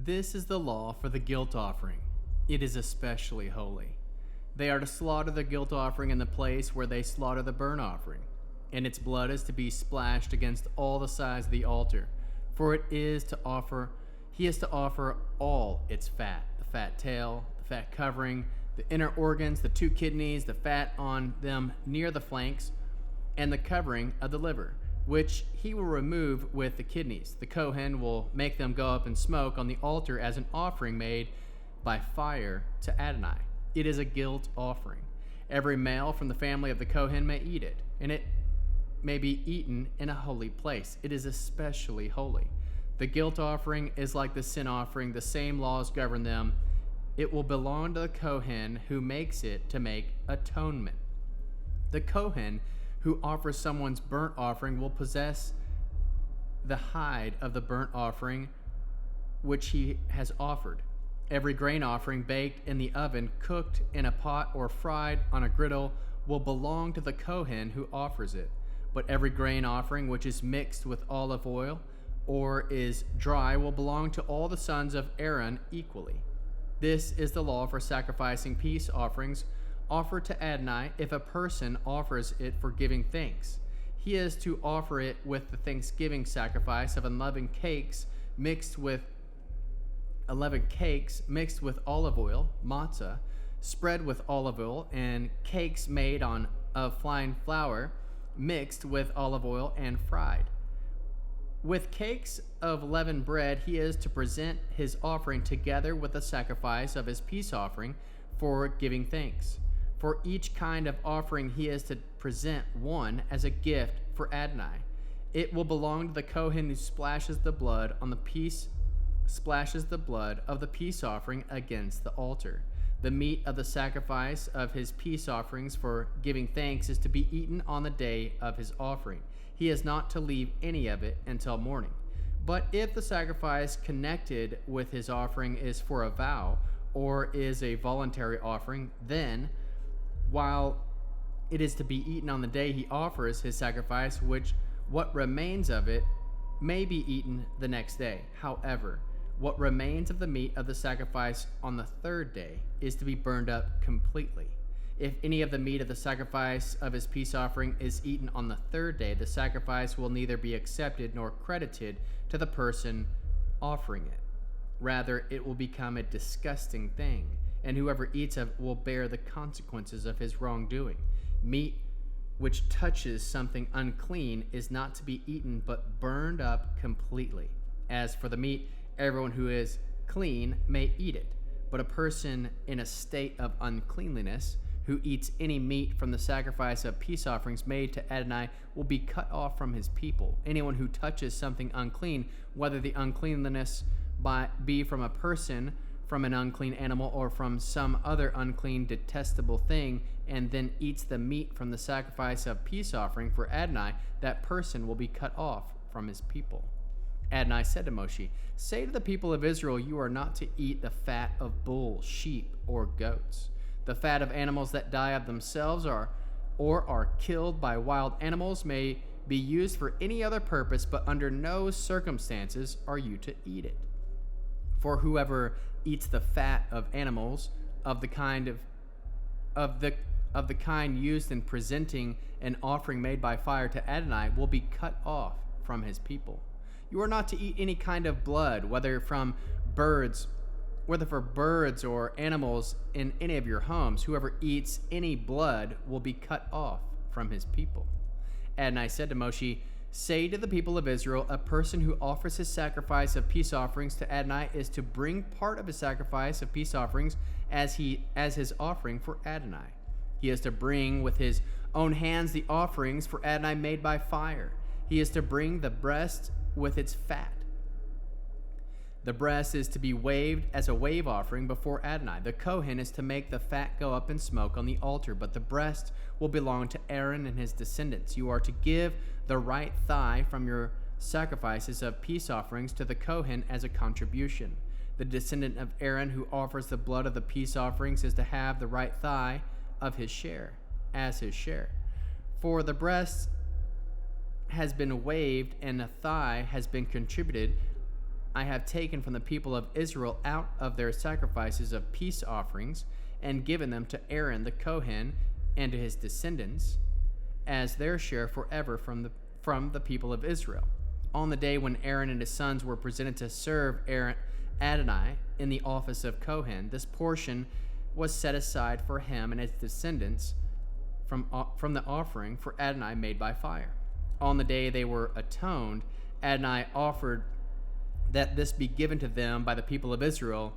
This is the law for the guilt offering. It is especially holy. They are to slaughter the guilt offering in the place where they slaughter the burnt offering, and its blood is to be splashed against all the sides of the altar, for he is to offer all its fat, the fat tail, the fat covering, the inner organs, the 2 kidneys, the fat on them near the flanks, and the covering of the liver, which he will remove with the kidneys. The Kohen will make them go up in smoke on the altar as an offering made by fire to Adonai. It is a guilt offering. Every male from the family of the Kohen may eat it, and it may be eaten in a holy place. It is especially holy. The guilt offering is like the sin offering. The same laws govern them. It will belong to the Kohen who makes it to make atonement. The Kohen who offers someone's burnt offering will possess the hide of the burnt offering which he has offered. Every grain offering baked in the oven, cooked in a pot, or fried on a griddle will belong to the Kohen who offers it. But every grain offering which is mixed with olive oil or is dry will belong to all the sons of Aaron equally. This is the law for sacrificing peace offerings offered to Adonai if a person offers it for giving thanks. He is to offer it with the thanksgiving sacrifice of unleavened cakes mixed with olive oil, matzah, spread with olive oil, and cakes made of fine flour mixed with olive oil and fried. With cakes of leavened bread, he is to present his offering together with the sacrifice of his peace offering for giving thanks. For each kind of offering, he is to present one as a gift for Adonai. It will belong to the Kohen who splashes the blood of the peace offering against the altar. The meat of the sacrifice of his peace offerings for giving thanks is to be eaten on the day of his offering. He is not to leave any of it until morning. But if the sacrifice connected with his offering is for a vow or is a voluntary offering, then, while it is to be eaten on the day he offers his sacrifice, what remains of it may be eaten the next day. However, what remains of the meat of the sacrifice on the 3rd day is to be burned up completely. If any of the meat of the sacrifice of his peace offering is eaten on the 3rd day, the sacrifice will neither be accepted nor credited to the person offering it. Rather, it will become a disgusting thing, and whoever eats of it will bear the consequences of his wrongdoing. Meat which touches something unclean is not to be eaten, but burned up completely. As for the meat, everyone who is clean may eat it, but a person in a state of uncleanliness who eats any meat from the sacrifice of peace offerings made to Adonai will be cut off from his people. Anyone who touches something unclean, whether the uncleanliness be from a person, from an unclean animal, or from some other unclean, detestable thing, and then eats the meat from the sacrifice of peace offering for Adonai, that person will be cut off from his people. Adonai said to Moshe, "Say to the people of Israel, you are not to eat the fat of bulls, sheep, or goats. The fat of animals that die of themselves or are killed by wild animals may be used for any other purpose, but under no circumstances are you to eat it. For whoever eats the fat of animals of the kind used in presenting an offering made by fire to Adonai will be cut off from his people. You are not to eat any kind of blood, whether for birds or animals in any of your homes. Whoever eats any blood will be cut off from his people." Adonai said to Moshe, "Say to the people of Israel, a person who offers his sacrifice of peace offerings to Adonai is to bring part of his sacrifice of peace offerings as his offering for Adonai. He is to bring with his own hands the offerings for Adonai made by fire. He is to bring the breast with its fat. The breast is to be waved as a wave offering before Adonai. The Kohen is to make the fat go up in smoke on the altar, but the breast will belong to Aaron and his descendants. You are to give the right thigh from your sacrifices of peace offerings to the Kohen as a contribution. The descendant of Aaron who offers the blood of the peace offerings is to have the right thigh of his share, as his share. For the breast has been waved and the thigh has been contributed I have taken from the people of Israel out of their sacrifices of peace offerings, and given them to Aaron the Kohen and to his descendants, as their share forever from the people of Israel. On the day when Aaron and his sons were presented to serve Adonai in the office of Kohen, this portion was set aside for him and his descendants from the offering for Adonai made by fire. On the day they were atoned, Adonai offered that this be given to them by the people of Israel.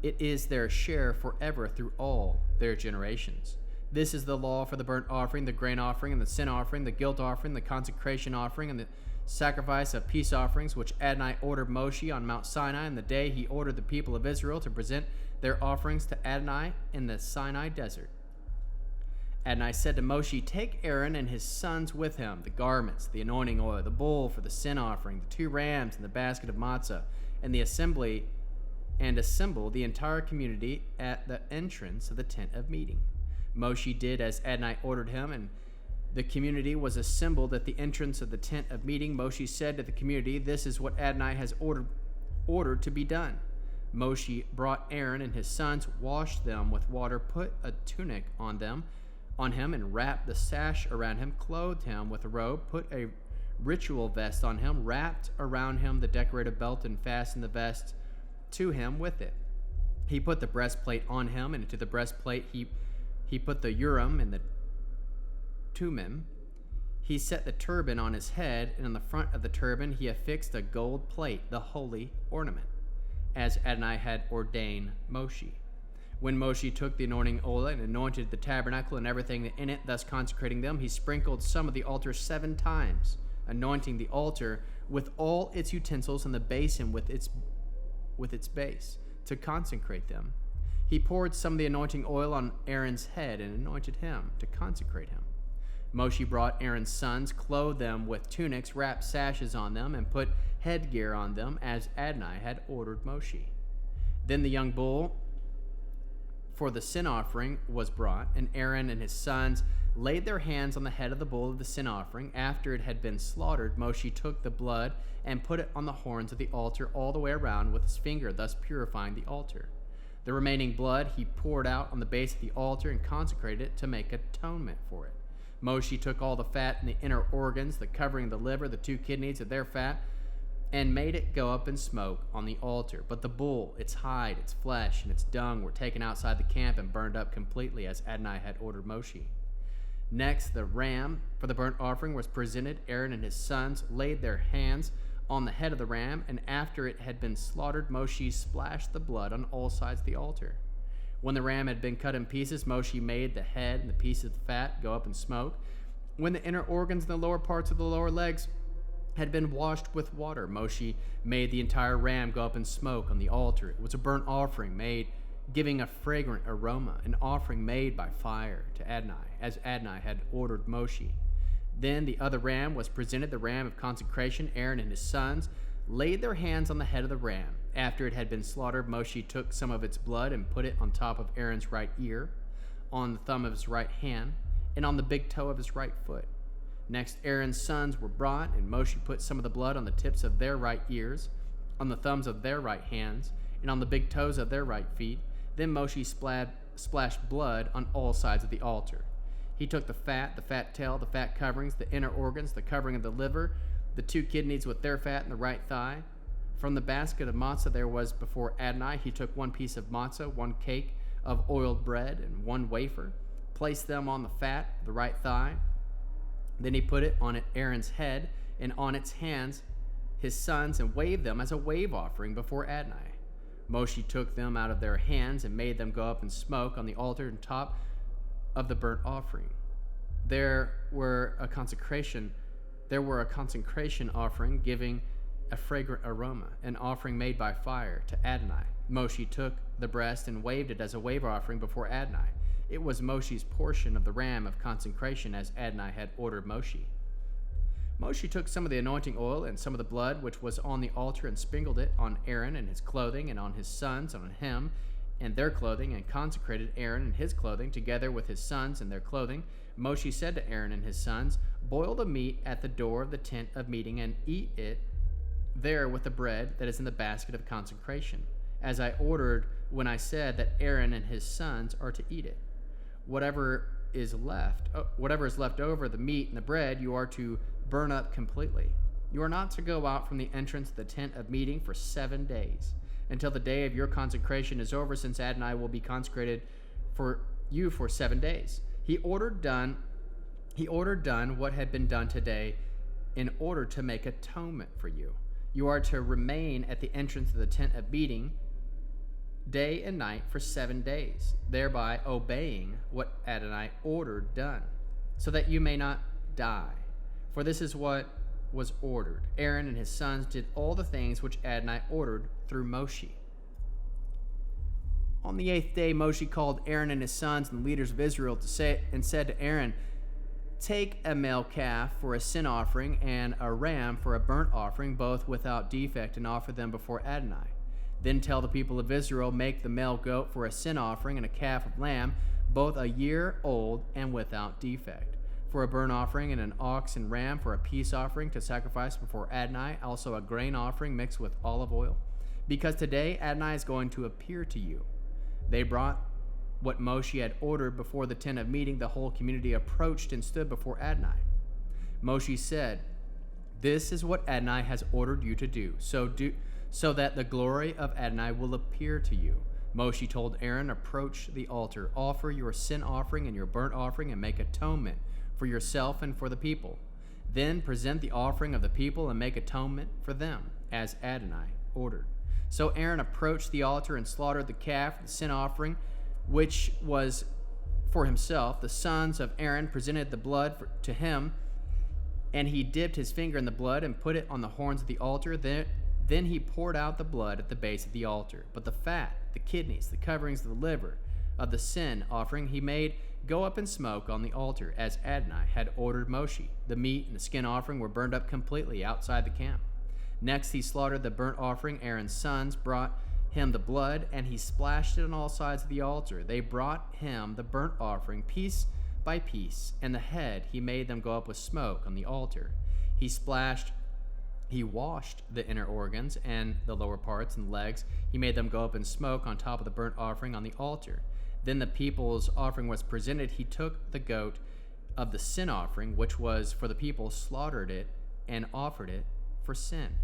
It is their share forever through all their generations. This is the law for the burnt offering, the grain offering, and the sin offering, the guilt offering, the consecration offering, and the sacrifice of peace offerings, which Adonai ordered Moshe on Mount Sinai in the day he ordered the people of Israel to present their offerings to Adonai in the Sinai desert. Adonai said to Moshe, "Take Aaron and his sons with him, the garments, the anointing oil, the bull for the sin offering, the 2 rams, and the basket of matzah, and assemble the entire community at the entrance of the tent of meeting." Moshe did as Adonai ordered him, and the community was assembled at the entrance of the tent of meeting. Moshe said to the community, "This is what Adonai has ordered to be done." Moshe brought Aaron and his sons, washed them with water, put a tunic on him, and wrapped the sash around him, clothed him with a robe, put a ritual vest on him, wrapped around him the decorated belt, and fastened the vest to him with it. He put the breastplate on him, and into the breastplate he put the Urim and the Thummim. He set the turban on his head, and on the front of the turban he affixed a gold plate, the holy ornament, as Adonai had ordained Moshe. When Moshe took the anointing oil and anointed the tabernacle and everything in it, thus consecrating them, he sprinkled some of the altar 7 times, anointing the altar with all its utensils and the basin with its base, to consecrate them. He poured some of the anointing oil on Aaron's head and anointed him to consecrate him. Moshe brought Aaron's sons, clothed them with tunics, wrapped sashes on them, and put headgear on them, as Adonai had ordered Moshe. Then the young bull for the sin offering was brought, and Aaron and his sons laid their hands on the head of the bull of the sin offering. After it had been slaughtered, Moshe took the blood and put it on the horns of the altar all the way around with his finger, thus purifying the altar. The remaining blood he poured out on the base of the altar and consecrated it to make atonement for it. Moshe took all the fat in the inner organs, the covering, the liver, the 2 kidneys of their fat, and made it go up in smoke on the altar. But the bull, its hide, its flesh, and its dung were taken outside the camp and burned up completely, as Adonai had ordered Moshe. Next, the ram for the burnt offering was presented. Aaron and his sons laid their hands on the head of the ram, and after it had been slaughtered, Moshe splashed the blood on all sides of the altar. When the ram had been cut in pieces, Moshe made the head and the pieces of the fat go up in smoke. When the inner organs and the lower parts of the lower legs had been washed with water, Moshe made the entire ram go up in smoke on the altar. It was a burnt offering made, giving a fragrant aroma, an offering made by fire to Adonai, as Adonai had ordered Moshe. Then the other ram was presented, the ram of consecration. Aaron and his sons laid their hands on the head of the ram. After it had been slaughtered, Moshe took some of its blood and put it on top of Aaron's right ear, on the thumb of his right hand, and on the big toe of his right foot. Next, Aaron's sons were brought, and Moshe put some of the blood on the tips of their right ears, on the thumbs of their right hands, and on the big toes of their right feet. Then Moshe splashed blood on all sides of the altar. He took the fat tail, the fat coverings, the inner organs, the covering of the liver, the 2 kidneys with their fat and the right thigh. From the basket of matzah there was before Adonai, he took 1 piece of matzah, 1 cake of oiled bread, and 1 wafer, placed them on the fat, the right thigh. Then he put it on Aaron's head and on its hands, his sons, and waved them as a wave offering before Adonai. Moshe took them out of their hands and made them go up in smoke on the altar on top of the burnt offering. There were a consecration offering giving a fragrant aroma, an offering made by fire to Adonai. Moshe took the breast and waved it as a wave offering before Adonai. It was Moshe's portion of the ram of consecration, as Adonai had ordered Moshe. Moshe took some of the anointing oil and some of the blood which was on the altar and sprinkled it on Aaron and his clothing, and on his sons, and on him and their clothing, and consecrated Aaron and his clothing together with his sons and their clothing. Moshe said to Aaron and his sons, "Boil the meat at the door of the tent of meeting and eat it there with the bread that is in the basket of consecration, as I ordered when I said that Aaron and his sons are to eat it. Whatever is left over, the meat and the bread, you are to burn up completely. You are not to go out from the entrance of the tent of meeting for 7 days, until the day of your consecration is over, since Adonai will be consecrated for you for 7 days. He ordered done what had been done today in order to make atonement for you. You are to remain at the entrance of the tent of meeting day and night for 7 days, thereby obeying what Adonai ordered done, so that you may not die. For this is what was ordered. Aaron and his sons did all the things which Adonai ordered through Moshe. On the 8th day, Moshe called Aaron and his sons and the leaders of Israel and said to Aaron, "Take a male calf for a sin offering and a ram for a burnt offering, both without defect, and offer them before Adonai. Then tell the people of Israel, make the male goat for a sin offering and a calf of lamb, both a year old and without defect, for a burnt offering, and an ox and ram for a peace offering to sacrifice before Adonai, also a grain offering mixed with olive oil, because today Adonai is going to appear to you." They brought what Moshe had ordered before the tent of meeting. The whole community approached and stood before Adonai. Moshe said, "This is what Adonai has ordered you to do, so that the glory of Adonai will appear to you." Moshe told Aaron, "Approach the altar, offer your sin offering and your burnt offering, and make atonement for yourself and for the people. Then present the offering of the people and make atonement for them, as Adonai ordered." So Aaron approached the altar and slaughtered the calf, the sin offering, which was for himself. The sons of Aaron presented the blood to him, and he dipped his finger in the blood and put it on the horns of the altar. Then he poured out the blood at the base of the altar. But the fat, the kidneys, the coverings of the liver of the sin offering he made go up in smoke on the altar, as Adonai had ordered Moshe. The meat and the skin offering were burned up completely outside the camp. Next he slaughtered the burnt offering. Aaron's sons brought him the blood, and he splashed it on all sides of the altar. They brought him the burnt offering piece by piece, and the head he made them go up with smoke on the altar. He washed the inner organs and the lower parts and legs. He made them go up in smoke on top of the burnt offering on the altar. Then the people's offering was presented. He took the goat of the sin offering, which was for the people, slaughtered it, and offered it for sin,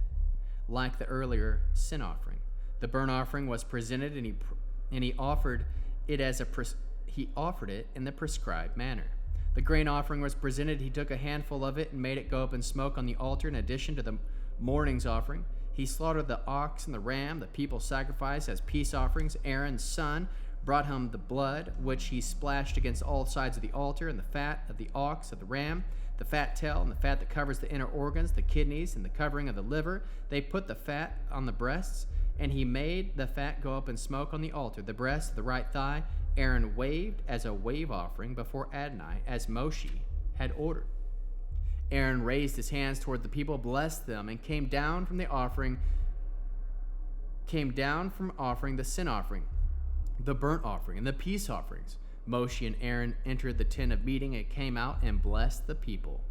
like the earlier sin offering. The burnt offering was presented, and he offered it in the prescribed manner. The grain offering was presented. He took a handful of it and made it go up in smoke on the altar in addition to the morning's offering. He slaughtered the ox and the ram, the people sacrificed as peace offerings. Aaron's son brought him the blood, which he splashed against all sides of the altar, and the fat of the ox, of the ram, the fat tail, and the fat that covers the inner organs, the kidneys, and the covering of the liver. They put the fat on the breasts, and he made the fat go up in smoke on the altar. The breast, the right thigh, Aaron waved as a wave offering before Adonai, as Moshe had ordered. Aaron raised his hands toward the people, blessed them, and came down from offering the sin offering, the burnt offering, and the peace offerings. Moshe and Aaron entered the tent of meeting and came out and blessed the people.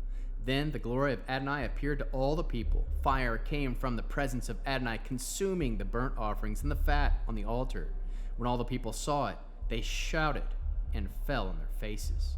Then the glory of Adonai appeared to all the people. Fire came from the presence of Adonai, consuming the burnt offerings and the fat on the altar. When all the people saw it, they shouted and fell on their faces.